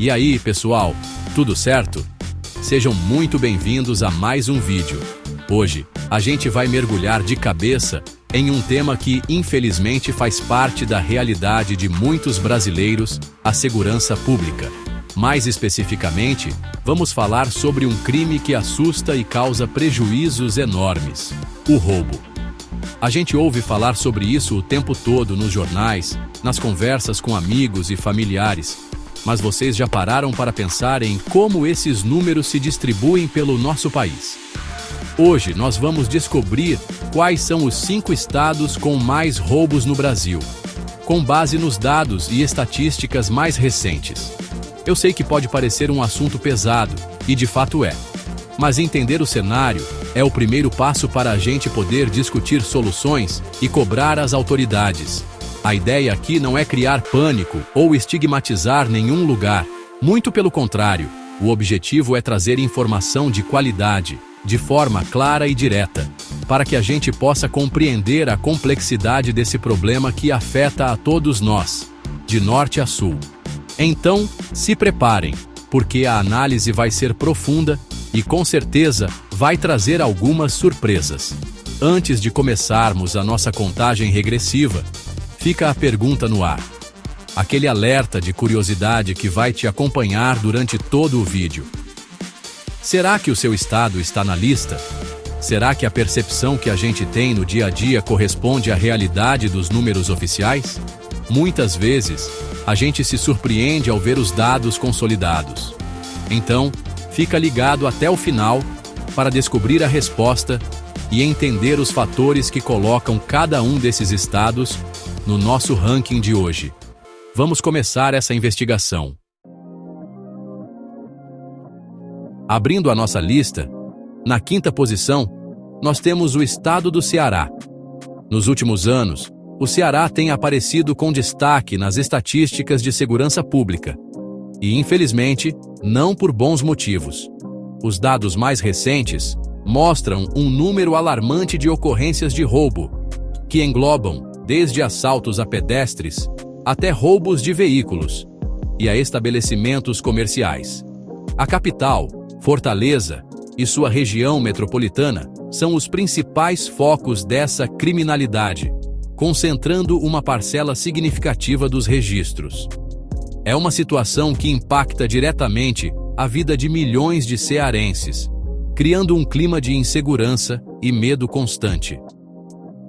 E aí, pessoal, tudo certo? Sejam muito bem-vindos a mais um vídeo. Hoje, a gente vai mergulhar de cabeça em um tema que, infelizmente, faz parte da realidade de muitos brasileiros, a segurança pública. Mais especificamente, vamos falar sobre um crime que assusta e causa prejuízos enormes: o roubo. A gente ouve falar sobre isso o tempo todo nos jornais, nas conversas com amigos e familiares. Mas vocês já pararam para pensar em como esses números se distribuem pelo nosso país? Hoje nós vamos descobrir quais são os 5 estados com mais roubos no Brasil, com base nos dados e estatísticas mais recentes. Eu sei que pode parecer um assunto pesado, e de fato é. Mas entender o cenário é o primeiro passo para a gente poder discutir soluções e cobrar as autoridades. A ideia aqui não é criar pânico ou estigmatizar nenhum lugar. Muito pelo contrário, o objetivo é trazer informação de qualidade, de forma clara e direta, para que a gente possa compreender a complexidade desse problema que afeta a todos nós, de norte a sul. Então, se preparem, porque a análise vai ser profunda e, com certeza, vai trazer algumas surpresas. Antes de começarmos a nossa contagem regressiva, fica a pergunta no ar. Aquele alerta de curiosidade que vai te acompanhar durante todo o vídeo. Será que o seu estado está na lista? Será que a percepção que a gente tem no dia a dia corresponde à realidade dos números oficiais? Muitas vezes, a gente se surpreende ao ver os dados consolidados. Então, fica ligado até o final para descobrir a resposta e entender os fatores que colocam cada um desses estados no nosso ranking de hoje. Vamos começar essa investigação. Abrindo a nossa lista, na 5ª posição, nós temos o estado do Ceará. Nos últimos anos, o Ceará tem aparecido com destaque nas estatísticas de segurança pública. E, infelizmente, não por bons motivos. Os dados mais recentes mostram um número alarmante de ocorrências de roubo, que englobam desde assaltos a pedestres até roubos de veículos e a estabelecimentos comerciais. A capital, Fortaleza, e sua região metropolitana são os principais focos dessa criminalidade, concentrando uma parcela significativa dos registros. É uma situação que impacta diretamente a vida de milhões de cearenses, criando um clima de insegurança e medo constante.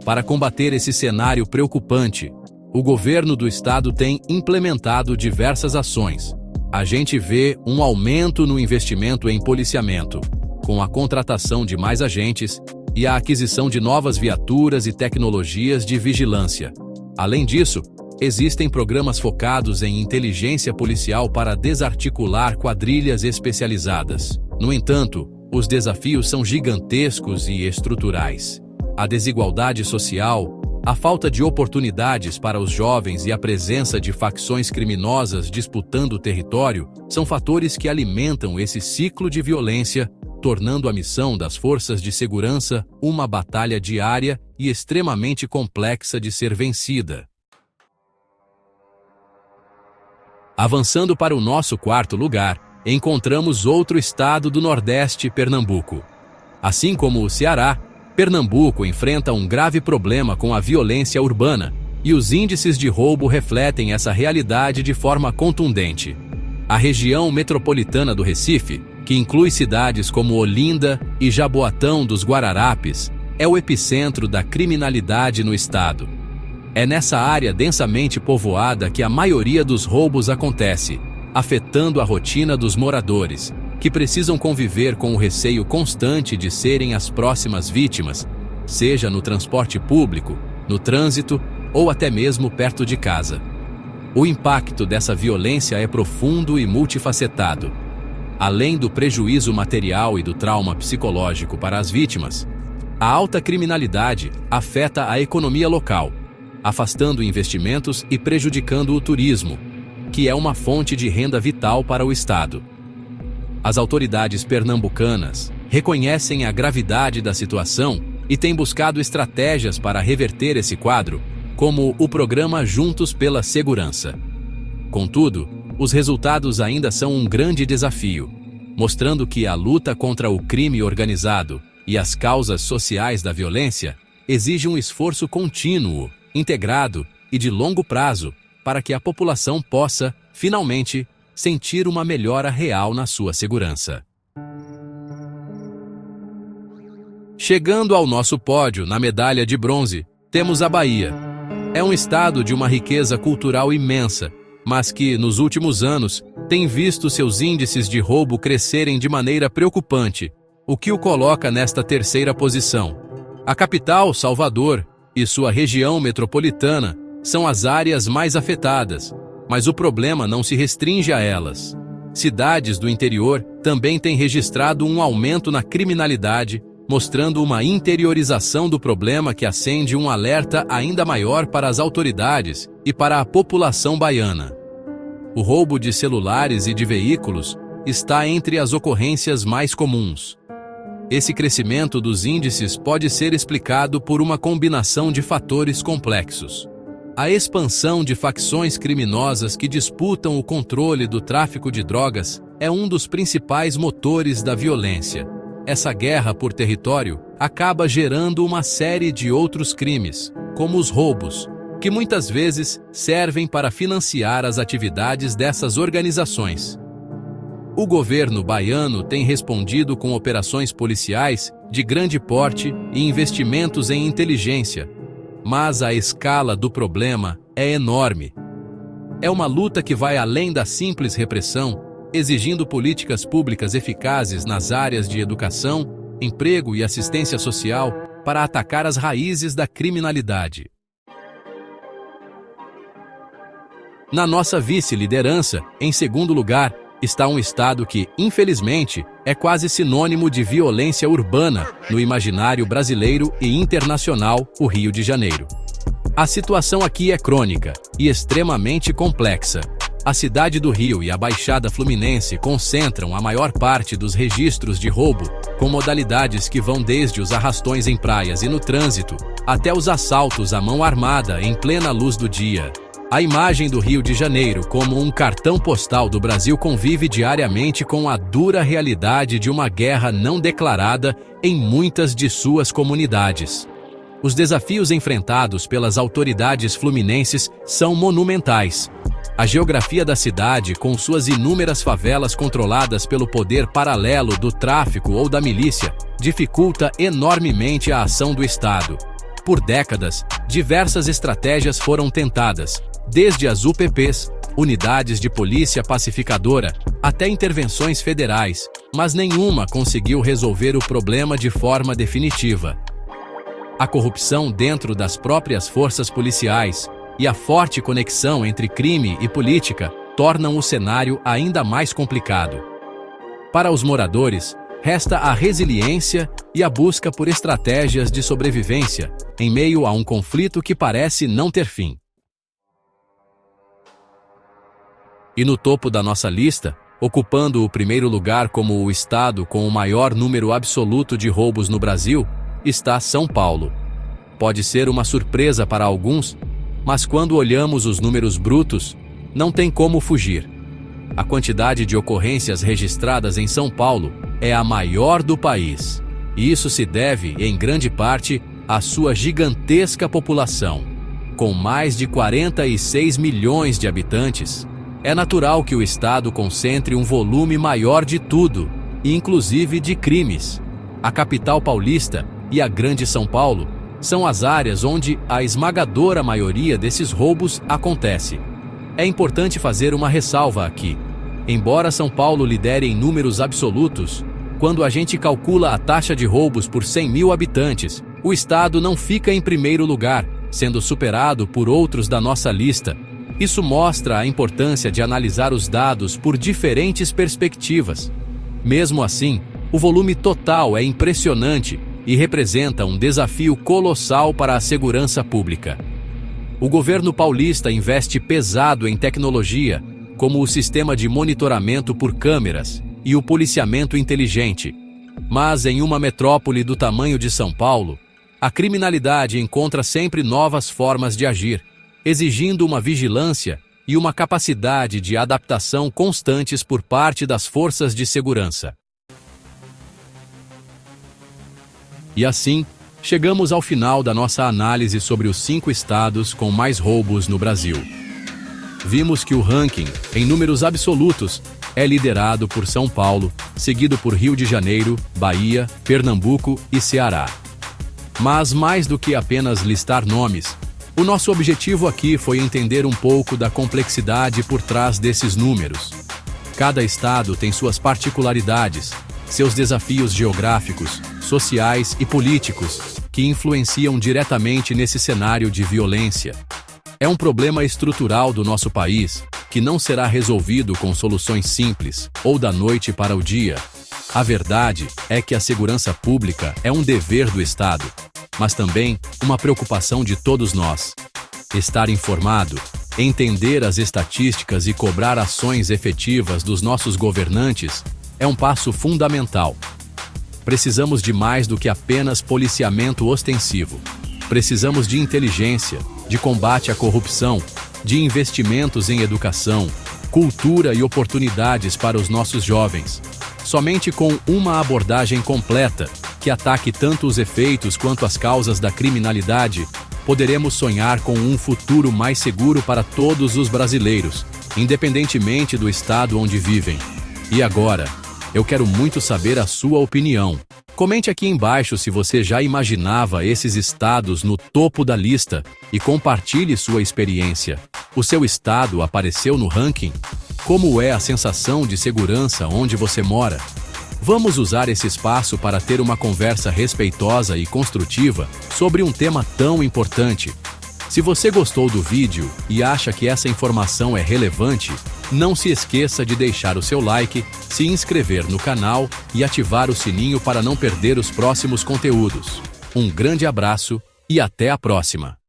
Para combater esse cenário preocupante, o governo do estado tem implementado diversas ações. A gente vê um aumento no investimento em policiamento, com a contratação de mais agentes e a aquisição de novas viaturas e tecnologias de vigilância. Além disso, existem programas focados em inteligência policial para desarticular quadrilhas especializadas. No entanto, os desafios são gigantescos e estruturais. A desigualdade social, a falta de oportunidades para os jovens e a presença de facções criminosas disputando o território são fatores que alimentam esse ciclo de violência, tornando a missão das forças de segurança uma batalha diária e extremamente complexa de ser vencida. Avançando para o nosso 4º lugar, encontramos outro estado do Nordeste, Pernambuco. Assim como o Ceará, Pernambuco enfrenta um grave problema com a violência urbana, e os índices de roubo refletem essa realidade de forma contundente. A região metropolitana do Recife, que inclui cidades como Olinda e Jaboatão dos Guararapes, é o epicentro da criminalidade no estado. É nessa área densamente povoada que a maioria dos roubos acontece, afetando a rotina dos moradores, que precisam conviver com o receio constante de serem as próximas vítimas, seja no transporte público, no trânsito ou até mesmo perto de casa. O impacto dessa violência é profundo e multifacetado. Além do prejuízo material e do trauma psicológico para as vítimas, a alta criminalidade afeta a economia local, afastando investimentos e prejudicando o turismo, que é uma fonte de renda vital para o estado. As autoridades pernambucanas reconhecem a gravidade da situação e têm buscado estratégias para reverter esse quadro, como o programa Juntos pela Segurança. Contudo, os resultados ainda são um grande desafio, mostrando que a luta contra o crime organizado e as causas sociais da violência exige um esforço contínuo, integrado e de longo prazo para que a população possa, finalmente, sentir uma melhora real na sua segurança. Chegando ao nosso pódio na medalha de bronze, temos a Bahia. É um estado de uma riqueza cultural imensa, mas que, nos últimos anos, tem visto seus índices de roubo crescerem de maneira preocupante, o que o coloca nesta terceira posição. A capital, Salvador, e sua região metropolitana são as áreas mais afetadas, mas o problema não se restringe a elas. Cidades do interior também têm registrado um aumento na criminalidade, mostrando uma interiorização do problema que acende um alerta ainda maior para as autoridades e para a população baiana. O roubo de celulares e de veículos está entre as ocorrências mais comuns. Esse crescimento dos índices pode ser explicado por uma combinação de fatores complexos. A expansão de facções criminosas que disputam o controle do tráfico de drogas é um dos principais motores da violência. Essa guerra por território acaba gerando uma série de outros crimes, como os roubos, que muitas vezes servem para financiar as atividades dessas organizações. O governo baiano tem respondido com operações policiais de grande porte e investimentos em inteligência, mas a escala do problema é enorme. É uma luta que vai além da simples repressão, exigindo políticas públicas eficazes nas áreas de educação, emprego e assistência social para atacar as raízes da criminalidade. Na nossa vice-liderança, em segundo lugar, está um estado que, infelizmente, é quase sinônimo de violência urbana no imaginário brasileiro e internacional, o Rio de Janeiro. A situação aqui é crônica e extremamente complexa. A cidade do Rio e a Baixada Fluminense concentram a maior parte dos registros de roubo, com modalidades que vão desde os arrastões em praias e no trânsito, até os assaltos à mão armada em plena luz do dia. A imagem do Rio de Janeiro como um cartão postal do Brasil convive diariamente com a dura realidade de uma guerra não declarada em muitas de suas comunidades. Os desafios enfrentados pelas autoridades fluminenses são monumentais. A geografia da cidade, com suas inúmeras favelas controladas pelo poder paralelo do tráfico ou da milícia, dificulta enormemente a ação do Estado. Por décadas, diversas estratégias foram tentadas, desde as UPPs, unidades de polícia pacificadora, até intervenções federais, mas nenhuma conseguiu resolver o problema de forma definitiva. A corrupção dentro das próprias forças policiais e a forte conexão entre crime e política tornam o cenário ainda mais complicado. Para os moradores, resta a resiliência e a busca por estratégias de sobrevivência em meio a um conflito que parece não ter fim. E no topo da nossa lista, ocupando o primeiro lugar como o estado com o maior número absoluto de roubos no Brasil, está São Paulo. Pode ser uma surpresa para alguns, mas quando olhamos os números brutos, não tem como fugir. A quantidade de ocorrências registradas em São Paulo é a maior do país, e isso se deve, em grande parte, à sua gigantesca população. Com mais de 46 milhões de habitantes, é natural que o estado concentre um volume maior de tudo, inclusive de crimes. A capital paulista e a Grande São Paulo são as áreas onde a esmagadora maioria desses roubos acontece. É importante fazer uma ressalva aqui. Embora São Paulo lidere em números absolutos, quando a gente calcula a taxa de roubos por 100 mil habitantes, o estado não fica em primeiro lugar, sendo superado por outros da nossa lista. Isso mostra a importância de analisar os dados por diferentes perspectivas. Mesmo assim, o volume total é impressionante e representa um desafio colossal para a segurança pública. O governo paulista investe pesado em tecnologia, como o sistema de monitoramento por câmeras e o policiamento inteligente. Mas em uma metrópole do tamanho de São Paulo, a criminalidade encontra sempre novas formas de agir, exigindo uma vigilância e uma capacidade de adaptação constantes por parte das forças de segurança. E assim, chegamos ao final da nossa análise sobre os 5 estados com mais roubos no Brasil. Vimos que o ranking, em números absolutos, é liderado por São Paulo, seguido por Rio de Janeiro, Bahia, Pernambuco e Ceará. Mas mais do que apenas listar nomes, o nosso objetivo aqui foi entender um pouco da complexidade por trás desses números. Cada estado tem suas particularidades, seus desafios geográficos, sociais e políticos, que influenciam diretamente nesse cenário de violência. É um problema estrutural do nosso país, que não será resolvido com soluções simples, ou da noite para o dia. A verdade é que a segurança pública é um dever do Estado, mas também uma preocupação de todos nós. Estar informado, entender as estatísticas e cobrar ações efetivas dos nossos governantes é um passo fundamental. Precisamos de mais do que apenas policiamento ostensivo. Precisamos de inteligência, de combate à corrupção, de investimentos em educação, cultura e oportunidades para os nossos jovens. Somente com uma abordagem completa, que ataque tanto os efeitos quanto as causas da criminalidade, poderemos sonhar com um futuro mais seguro para todos os brasileiros, independentemente do estado onde vivem. E agora, eu quero muito saber a sua opinião. Comente aqui embaixo se você já imaginava esses estados no topo da lista e compartilhe sua experiência. O seu estado apareceu no ranking? Como é a sensação de segurança onde você mora? Vamos usar esse espaço para ter uma conversa respeitosa e construtiva sobre um tema tão importante. Se você gostou do vídeo e acha que essa informação é relevante, não se esqueça de deixar o seu like, se inscrever no canal e ativar o sininho para não perder os próximos conteúdos. Um grande abraço e até a próxima!